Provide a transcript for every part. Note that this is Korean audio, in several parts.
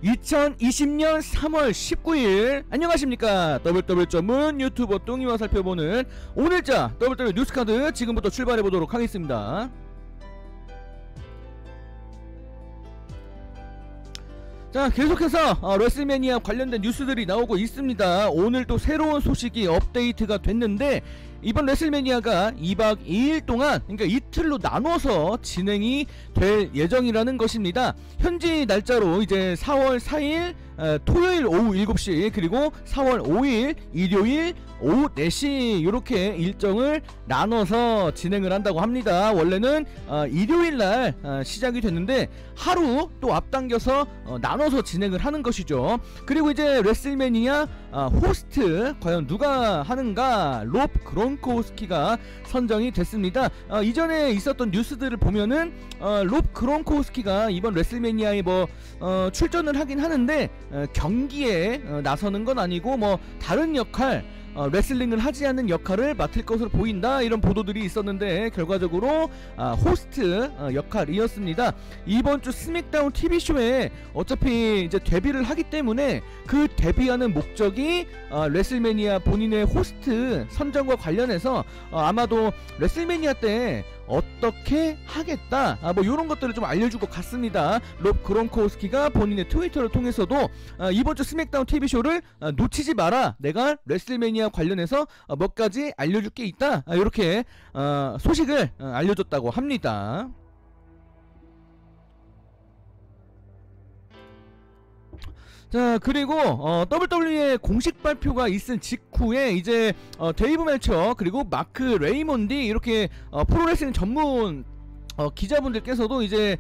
2020년 3월 19일 안녕하십니까. WWE 전문 유튜버 똥이와 살펴보는 오늘자 WWE 뉴스카드 지금부터 출발해보도록 하겠습니다. 자, 계속해서 레슬매니아 관련된 뉴스들이 나오고 있습니다. 오늘 또 새로운 소식이 업데이트가 됐는데, 이번 레슬매니아가 2박 2일 동안, 그러니까 이틀로 나눠서 진행이 될 예정이라는 것입니다. 현지 날짜로 이제 4월 4일 토요일 오후 7시, 그리고 4월 5일 일요일 오후 4시 이렇게 일정을 나눠서 진행을 한다고 합니다. 원래는 일요일날 시작이 됐는데 하루 또 앞당겨서 나눠서 진행을 하는 것이죠. 그리고 이제 레슬매니아 호스트 과연 누가 하는가, 롭 그론코우스키가 선정이 됐습니다. 이전에 있었던 뉴스들을 보면은 롭 그론코우스키가 이번 레슬매니아에 출전을 하긴 하는데 경기에 나서는 건 아니고 다른 역할, 레슬링을 하지 않는 역할을 맡을 것으로 보인다, 이런 보도들이 있었는데 결과적으로 호스트 역할이었습니다. 이번 주 스맥다운 TV쇼에 어차피 이제 데뷔를 하기 때문에 그 데뷔하는 목적이 레슬매니아 본인의 호스트 선정과 관련해서 아마도 레슬매니아 때 어떻게 하겠다, 요런 것들을 좀 알려줄 것 같습니다. 롭 그론코우스키가 본인의 트위터를 통해서도 이번주 스맥다운 TV쇼를 놓치지 마라, 내가 레슬매니아 관련해서 몇 가지 알려줄 게 있다, 이렇게 소식을 알려줬다고 합니다. 자, 그리고 WWE의 공식 발표가 있은 직후에 이제 데이브 멜처 그리고 마크 레이몬디, 이렇게 프로레슬링 전문 기자분들께서도 이제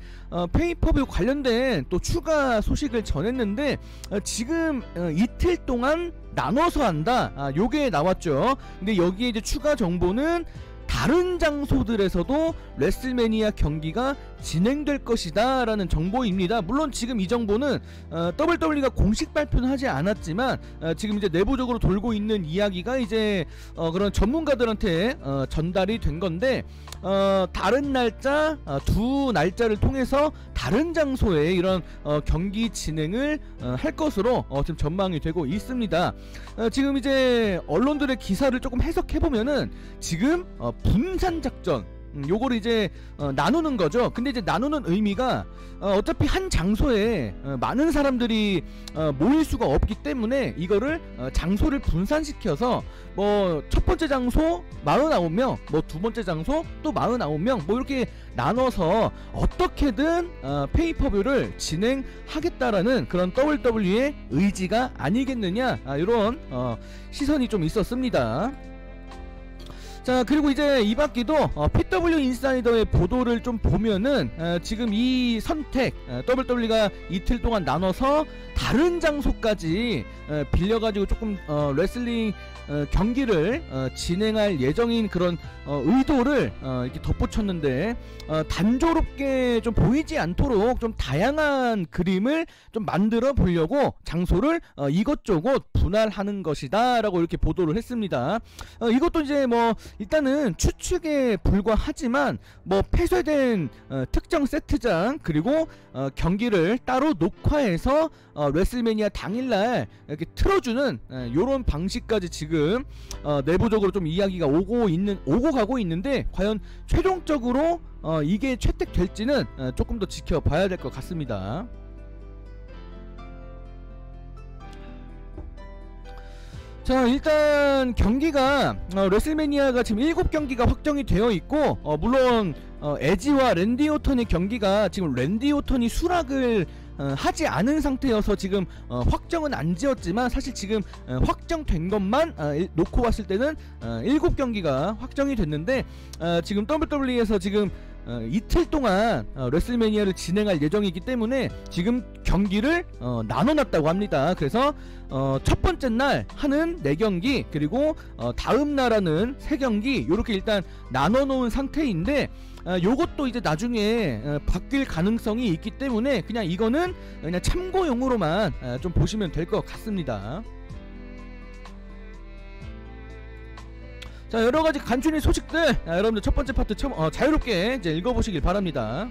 페이퍼뷰 관련된 또 추가 소식을 전했는데, 지금 이틀 동안 나눠서 한다, 요게 나왔죠. 근데 여기에 이제 추가 정보는 다른 장소들에서도 레슬매니아 경기가 진행될 것이다 라는 정보입니다. 물론 지금 이 정보는 WWE가 공식 발표는 하지 않았지만 지금 이제 내부적으로 돌고 있는 이야기가 이제 그런 전문가들한테 전달이 된 건데, 다른 날짜, 두 날짜를 통해서 다른 장소에 이런 경기 진행을 할 것으로 지금 전망이 되고 있습니다. 지금 이제 언론들의 기사를 조금 해석해보면은 지금 분산작전, 요거를 이제 나누는 거죠. 근데 이제 나누는 의미가 어차피 한 장소에 많은 사람들이 모일 수가 없기 때문에 이거를 장소를 분산시켜서 첫 번째 장소 49명, 두 번째 장소 또 49명, 이렇게 나눠서 어떻게든 페이퍼뷰를 진행하겠다라는 그런 WWE의 의지가 아니겠느냐, 이런 시선이 좀 있었습니다. 자, 그리고 이제 이 밖에도 PW 인사이더의 보도를 좀 보면은 지금 이 선택, WWE가 이틀 동안 나눠서 다른 장소까지 빌려가지고 조금 레슬링 경기를 진행할 예정인 그런 의도를 이렇게 덧붙였는데, 단조롭게 좀 보이지 않도록 좀 다양한 그림을 좀 만들어 보려고 장소를 이것저것 분할하는 것이다 라고 이렇게 보도를 했습니다. 이것도 이제 일단은 추측에 불과하지만 폐쇄된 특정 세트장, 그리고 경기를 따로 녹화해서 레슬매니아 당일날 이렇게 틀어주는 요런 방식까지 지금 내부적으로 좀 이야기가 오고 가고 있는데, 과연 최종적으로 이게 채택될지는 조금 더 지켜봐야 될 것 같습니다. 자, 일단 경기가 레슬매니아가 지금 7경기가 확정이 되어 있고, 물론 에지와 랜디 오턴의 경기가 지금 랜디 오턴이 수락을 하지 않은 상태여서 지금 확정은 안 지었지만, 사실 지금 확정된 것만 놓고 봤을 때는 7경기가 확정이 됐는데, 지금 WWE에서 지금 이틀 동안 레슬매니아를 진행할 예정이기 때문에 지금 경기를 나눠놨다고 합니다. 그래서 첫 번째 날 하는 4경기, 그리고 다음 날 하는 3경기, 요렇게 일단 나눠놓은 상태인데, 요것도 이제 나중에 바뀔 가능성이 있기 때문에 그냥 이거는 그냥 참고용으로만 좀 보시면 될 것 같습니다. 자, 여러가지 간추린 소식들, 여러분들 첫 번째 파트 자유롭게 이제 읽어보시길 바랍니다.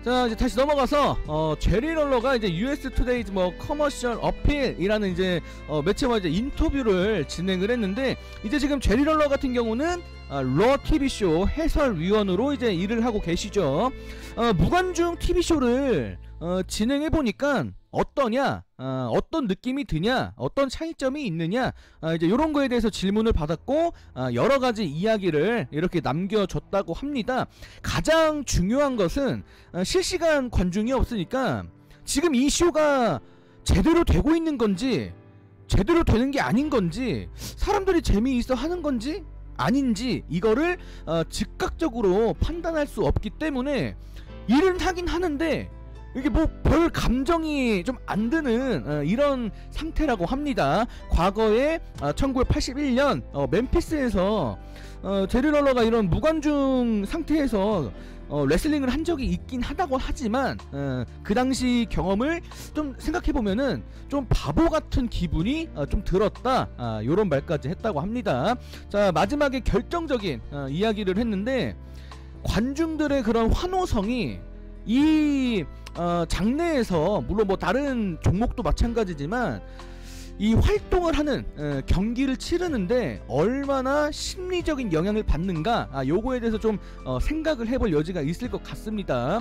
자, 이제 다시 넘어가서 제리 럴러가 이제 US 투데이 뭐 커머셜 어필이라는 이제 매체와 이제 인터뷰를 진행을 했는데, 이제 지금 제리 럴러 같은 경우는 러 TV쇼 해설위원으로 이제 일을 하고 계시죠. 무관중 TV쇼를 진행해 보니까 어떠냐, 어떤 느낌이 드냐, 어떤 차이점이 있느냐, 이제 이런 거에 대해서 질문을 받았고, 여러 가지 이야기를 이렇게 남겨줬다고 합니다. 가장 중요한 것은 실시간 관중이 없으니까 지금 이 쇼가 제대로 되고 있는 건지, 제대로 되는 게 아닌 건지, 사람들이 재미있어 하는 건지 아닌지, 이거를 즉각적으로 판단할 수 없기 때문에 일은 하긴 하는데 이게 뭐 별 감정이 좀 안 드는 이런 상태라고 합니다. 과거에 1981년 멤피스에서 제리 럴러가 이런 무관중 상태에서 레슬링을 한 적이 있긴 하다고 하지만 그 당시 경험을 좀 생각해보면은 좀 바보 같은 기분이 좀 들었다, 요런 말까지 했다고 합니다. 자, 마지막에 결정적인 이야기를 했는데, 관중들의 그런 환호성이 이 장내에서, 물론 뭐 다른 종목도 마찬가지지만 이 활동을 하는 경기를 치르는데 얼마나 심리적인 영향을 받는가, 요거에 대해서 좀 생각을 해볼 여지가 있을 것 같습니다.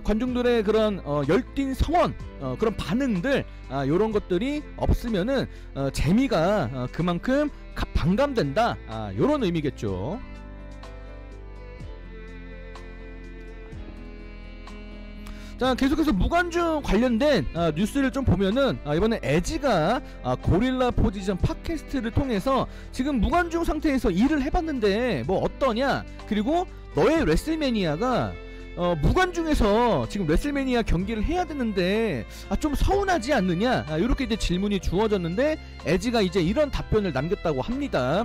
관중들의 그런 열띤 성원, 그런 반응들, 요런 것들이 없으면은 재미가 그만큼 반감된다, 요런 의미겠죠. 자, 계속해서 무관중 관련된 뉴스를 좀 보면은 이번에 에지가 고릴라 포지션 팟캐스트를 통해서 지금 무관중 상태에서 일을 해봤는데 뭐 어떠냐, 그리고 너의 레슬매니아가 무관중에서 지금 레슬매니아 경기를 해야 되는데 좀 서운하지 않느냐, 이렇게 이제 질문이 주어졌는데 에지가 이제 이런 답변을 남겼다고 합니다.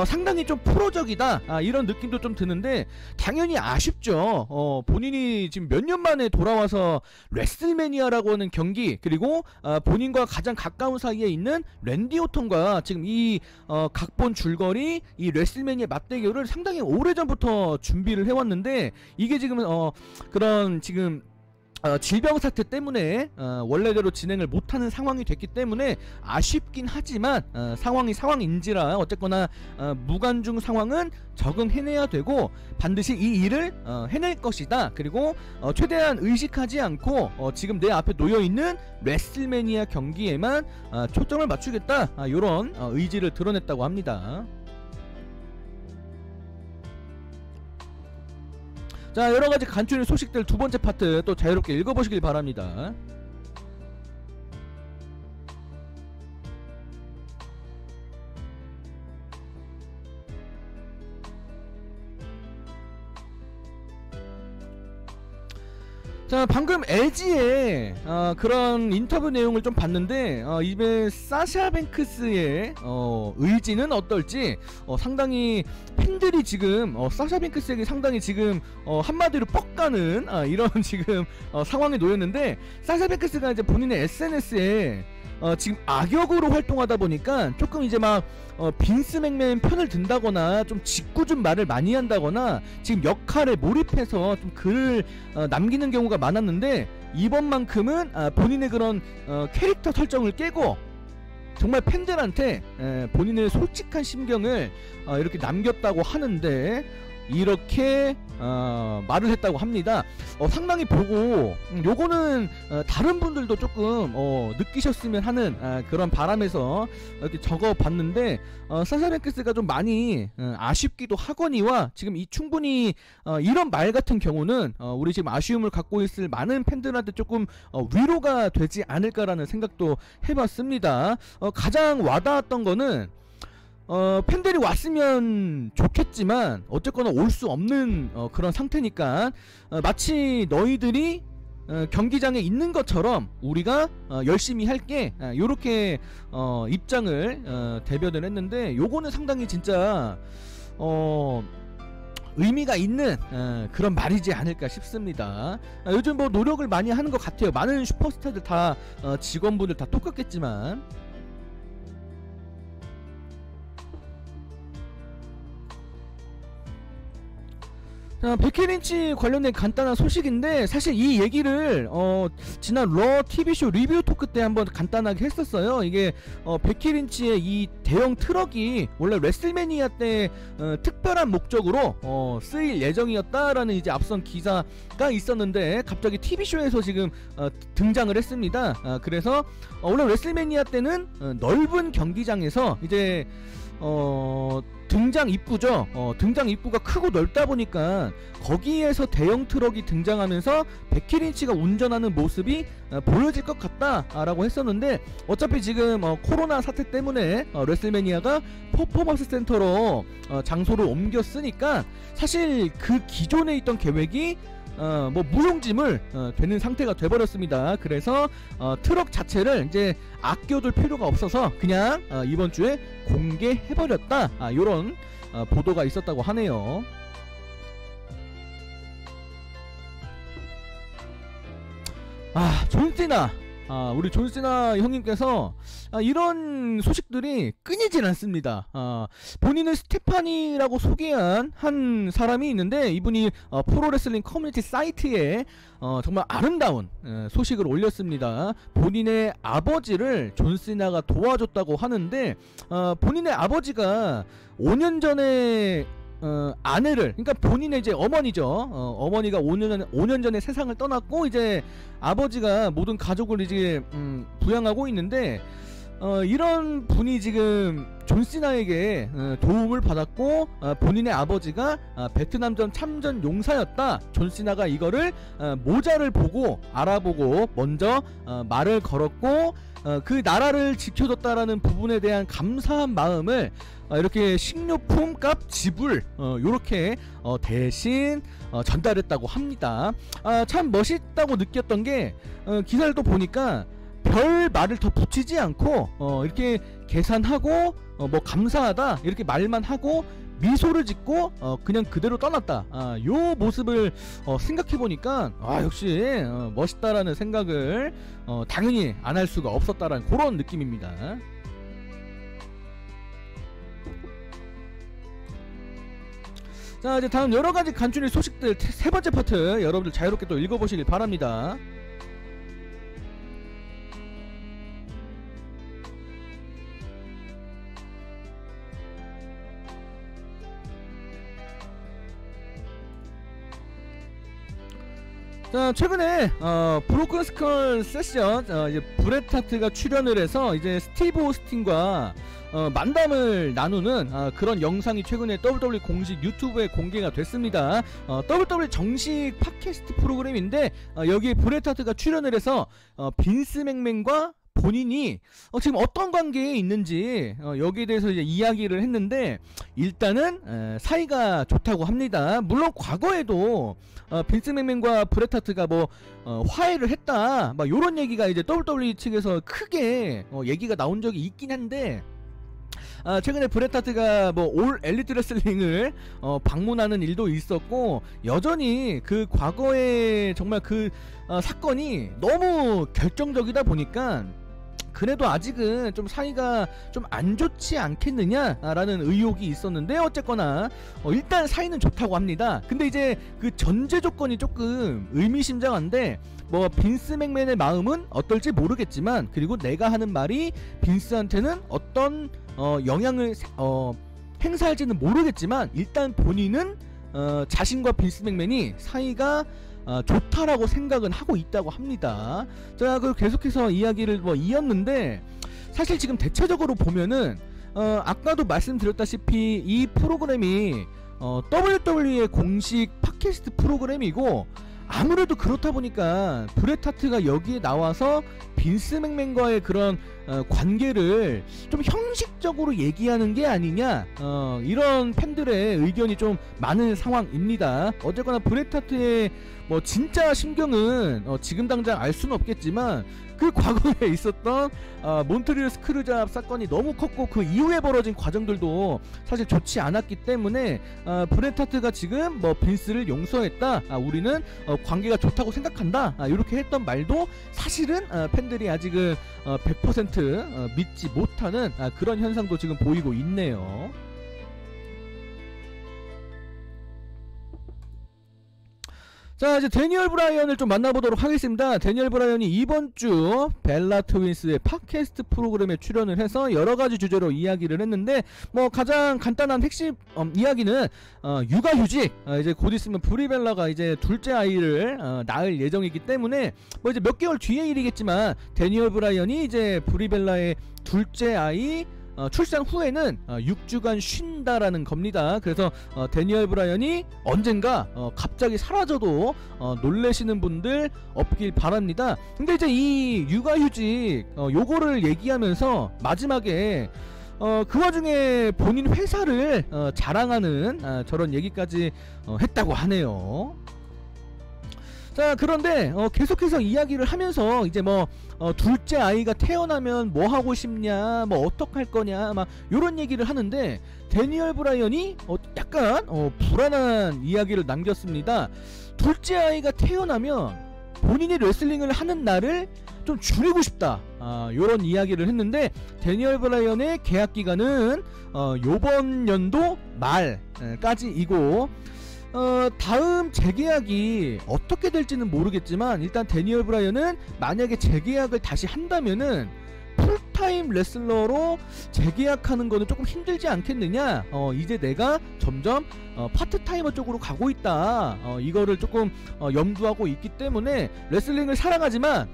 상당히 좀 프로적이다, 이런 느낌도 좀 드는데 당연히 아쉽죠. 본인이 지금 몇 년 만에 돌아와서 레슬매니아라고 하는 경기, 그리고 본인과 가장 가까운 사이에 있는 랜디 오턴과 지금 이 각본 줄거리, 이 레슬매니아 맞대결을 상당히 오래전부터 준비를 해왔는데 이게 지금 그런 지금 질병 사태 때문에 원래대로 진행을 못하는 상황이 됐기 때문에 아쉽긴 하지만 상황이 상황인지라 어쨌거나 무관중 상황은 적응해내야 되고 반드시 이 일을 해낼 것이다. 그리고 최대한 의식하지 않고 지금 내 앞에 놓여있는 레슬매니아 경기에만 초점을 맞추겠다, 이런 의지를 드러냈다고 합니다. 자, 여러가지 간추린 소식들 두 번째 파트 또 자유롭게 읽어보시길 바랍니다. 자, 방금 LG의 그런 인터뷰 내용을 좀 봤는데 이번에 사샤 뱅크스의 의지는 어떨지 상당히 팬들이 지금 사샤 뱅크스에게 상당히 지금 한마디로 뻑가는 이런 지금 상황에 놓였는데, 사샤 뱅크스가 이제 본인의 SNS에 지금 악역으로 활동하다 보니까 조금 이제 막 빈스 맥맨 편을 든다거나 좀 짓궂은 말을 많이 한다거나 지금 역할에 몰입해서 좀 글을 남기는 경우가 많았는데, 이번만큼은 본인의 그런 캐릭터 설정을 깨고 정말 팬들한테 본인의 솔직한 심경을 이렇게 남겼다고 하는데, 이렇게 말을 했다고 합니다. 상당히 보고 요거는 다른 분들도 조금 느끼셨으면 하는 그런 바람에서 이렇게 적어봤는데, 사샤 뱅크스가 좀 많이 아쉽기도 하거니와 지금 이 충분히 이런 말 같은 경우는 우리 지금 아쉬움을 갖고 있을 많은 팬들한테 조금 위로가 되지 않을까라는 생각도 해봤습니다. 가장 와닿았던 거는 팬들이 왔으면 좋겠지만 어쨌거나 올 수 없는 그런 상태니까 마치 너희들이 경기장에 있는 것처럼 우리가 열심히 할게, 요렇게 입장을 대변을 했는데, 요거는 상당히 진짜 의미가 있는 그런 말이지 않을까 싶습니다. 요즘 뭐 노력을 많이 하는 것 같아요. 많은 슈퍼스타들 다 직원분들 다 똑같겠지만. 자, 베키 린치 관련된 간단한 소식인데, 사실 이 얘기를 지난 러 TV쇼 리뷰 토크 때 한번 간단하게 했었어요. 이게 베키 린치의 이 대형 트럭이 원래 레슬매니아 때 특별한 목적으로 쓰일 예정이었다라는 이제 앞선 기사가 있었는데, 갑자기 TV쇼에서 지금 등장을 했습니다. 그래서 원래 레슬매니아 때는 넓은 경기장에서 이제 등장 입구죠. 등장 입구가 크고 넓다 보니까 거기에서 대형 트럭이 등장하면서 베키 린치가 운전하는 모습이 보여질 것 같다라고 했었는데, 어차피 지금 코로나 사태 때문에 레슬매니아가 퍼포먼스 센터로 장소를 옮겼으니까 사실 그 기존에 있던 계획이 뭐 무용지물 되는 상태가 돼버렸습니다. 그래서 트럭 자체를 이제 아껴둘 필요가 없어서 그냥 이번 주에 공개해버렸다, 요런 보도가 있었다고 하네요. 존시나, 우리 존시나 형님께서 이런 소식들이 끊이질 않습니다. 본인을 스테파니라고 소개한 한 사람이 있는데, 이분이 프로레슬링 커뮤니티 사이트에 정말 아름다운 소식을 올렸습니다. 본인의 아버지를 존시나가 도와줬다고 하는데, 본인의 아버지가 5년 전에 아내를, 그러니까 본인의 이제 어머니죠. 어머니가 5년 전에 세상을 떠났고, 이제 아버지가 모든 가족을 이제 부양하고 있는데, 이런 분이 지금 존시나에게 도움을 받았고, 본인의 아버지가 베트남전 참전 용사였다. 존시나가 이거를 모자를 보고 알아보고 먼저 말을 걸었고, 그 나라를 지켜줬다라는 부분에 대한 감사한 마음을 이렇게 식료품 값 지불 요렇게 대신 전달했다고 합니다. 참 멋있다고 느꼈던 게, 기사를 또 보니까 별 말을 더 붙이지 않고 이렇게 계산하고 뭐 감사하다 이렇게 말만 하고 미소를 짓고 그냥 그대로 떠났다. 요 모습을 생각해보니까 역시 멋있다라는 생각을 당연히 안 할 수가 없었다라는 그런 느낌입니다. 자, 이제 다음 여러가지 간추린 소식들 세 번째 파트 여러분들 자유롭게 또 읽어보시길 바랍니다. 자, 최근에 브로큰 스컬 세션 이제 브렛 하트가 출연을 해서 이제 스티브 오스틴과 만담을 나누는 그런 영상이 최근에 WWE 공식 유튜브에 공개가 됐습니다. WWE 정식 팟캐스트 프로그램인데, 여기에 브렛 하트가 출연을 해서 빈스 맥맨과 본인이 지금 어떤 관계에 있는지 여기에 대해서 이제 이야기를 했는데, 일단은 사이가 좋다고 합니다. 물론 과거에도 빈스 맥맨과 브렛 하트가 뭐 화해를 했다 막 요런 얘기가 이제 WWE 측에서 크게 얘기가 나온 적이 있긴 한데, 최근에 브렛 하트가 뭐 올 엘리트 레슬링을 방문하는 일도 있었고, 여전히 그 과거에 정말 그 사건이 너무 결정적이다 보니까 그래도 아직은 좀 사이가 좀 안 좋지 않겠느냐라는 의혹이 있었는데, 어쨌거나 일단 사이는 좋다고 합니다. 근데 이제 그 전제 조건이 조금 의미심장한데, 뭐 빈스 맥맨의 마음은 어떨지 모르겠지만, 그리고 내가 하는 말이 빈스한테는 어떤 영향을 행사할지는 모르겠지만, 일단 본인은 자신과 빈스 맥맨이 사이가 좋다라고 생각은 하고 있다고 합니다. 자, 그리고 계속해서 이야기를 뭐 이었는데, 사실 지금 대체적으로 보면은 아까도 말씀드렸다시피 이 프로그램이 WWE의 공식 팟캐스트 프로그램이고, 아무래도 그렇다 보니까 브렛 하트가 여기에 나와서 빈스 맥맨과의 그런 관계를 좀 형식적으로 얘기하는 게 아니냐, 이런 팬들의 의견이 좀 많은 상황입니다. 어쨌거나 브렛 하트의 뭐 진짜 심경은 지금 당장 알 수는 없겠지만, 그 과거에 있었던 몬트리올 스크루잡 사건이 너무 컸고, 그 이후에 벌어진 과정들도 사실 좋지 않았기 때문에 브렛 하트가 지금 뭐 빈스를 용서했다, 우리는 관계가 좋다고 생각한다, 이렇게 했던 말도 사실은 팬들이 아직은 100% 믿지 못하는 그런 현상도 지금 보이고 있네요. 자, 이제 데니얼 브라이언을 좀 만나보도록 하겠습니다. 데니얼 브라이언이 이번 주 벨라 트윈스의 팟캐스트 프로그램에 출연을 해서 여러가지 주제로 이야기를 했는데, 뭐 가장 간단한 핵심 이야기는 육아휴직, 이제 곧 있으면 브리벨라가 이제 둘째 아이를 낳을 예정이기 때문에 뭐 이제 몇 개월 뒤의 일이겠지만 데니얼 브라이언이 이제 브리벨라의 둘째 아이 출산 후에는 6주간 쉰다라는 겁니다. 그래서 데니얼 브라이언이 언젠가 갑자기 사라져도 놀래시는 분들 없길 바랍니다. 근데 이제 이 육아휴직 요거를 얘기하면서 마지막에 그 와중에 본인 회사를 자랑하는 저런 얘기까지 했다고 하네요. 자, 그런데 계속해서 이야기를 하면서 이제 뭐 둘째 아이가 태어나면 뭐 하고 싶냐, 뭐 어떡할 거냐, 막 요런 얘기를 하는데 데니얼 브라이언이 약간 불안한 이야기를 남겼습니다. 둘째 아이가 태어나면 본인이 레슬링을 하는 날을 좀 줄이고 싶다, 요런 이야기를 했는데 데니얼 브라이언의 계약 기간은 요번 연도 말까지이고 다음 재계약이 어떻게 될지는 모르겠지만 일단 데니얼 브라이언은 만약에 재계약을 다시 한다면은 풀타임 레슬러로 재계약하는 거는 조금 힘들지 않겠느냐, 이제 내가 점점 파트타이머 쪽으로 가고 있다, 이거를 조금 염두하고 있기 때문에 레슬링을 사랑하지만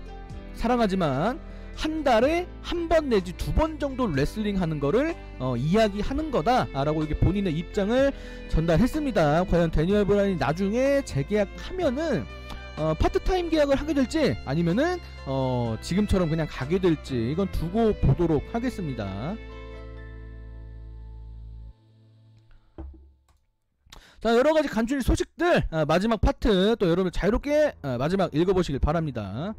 한 달에 한 번 내지 두 번 정도 레슬링 하는 거를 이야기하는 거다 라고 이렇게 본인의 입장을 전달했습니다. 과연 데니얼 브라이언이 나중에 재계약하면은 파트타임 계약을 하게 될지 아니면은 지금처럼 그냥 가게 될지, 이건 두고 보도록 하겠습니다. 자, 여러가지 간추린 소식들 마지막 파트 또 여러분 자유롭게 마지막 읽어보시길 바랍니다.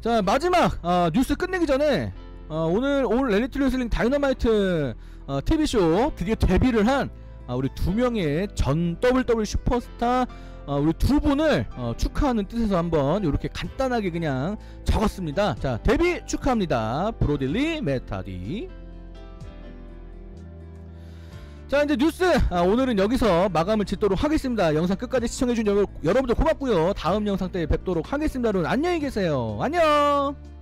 자, 마지막 뉴스 끝내기 전에 오늘 올 엘리트 레슬링 다이너마이트 TV쇼 드디어 데뷔를 한 우리 두 명의 전 WWE 슈퍼스타 우리 두 분을 축하하는 뜻에서 한번 이렇게 간단하게 그냥 적었습니다. 자, 데뷔 축하합니다. 브로디 리, 맷 하디. 자, 이제 뉴스 오늘은 여기서 마감을 짓도록 하겠습니다. 영상 끝까지 시청해준 여러분들 고맙고요. 다음 영상 때 뵙도록 하겠습니다. 여러분 안녕히 계세요. 안녕.